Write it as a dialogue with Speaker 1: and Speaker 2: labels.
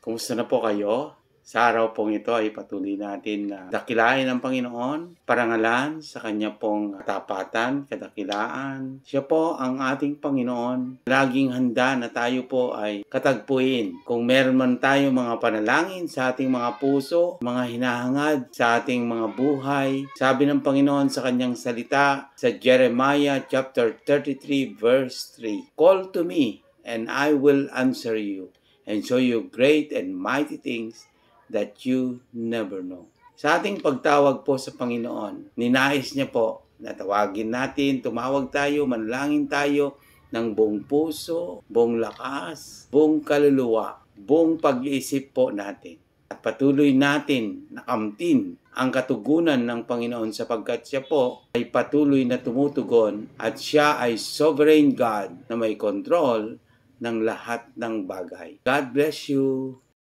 Speaker 1: Kumusta na po kayo? Sa araw pong ito ay patuloy natin na dakilain ang Panginoon, parangalan sa Kanya pong katapatan, kadakilaan. Siya po ang ating Panginoon. Laging handa na tayo po ay katagpuin. Kung meron man tayo mga panalangin sa ating mga puso, mga hinahangad sa ating mga buhay, sabi ng Panginoon sa Kanyang salita sa Jeremiah chapter 33 verse 3, "Call to me and I will answer you and show you great and mighty things that you never know." Sa ating pagtawag po sa Panginoon, ninais niya po na tawagin natin, tumawag tayo, manalangin tayo ng buong puso, buong lakas, buong kaluluwa, buong pag-iisip po natin. At patuloy natin nakamtin ang katugunan ng Panginoon sapagkat siya po ay patuloy na tumutugon at siya ay sovereign God na may control ng lahat ng bagay. God bless you.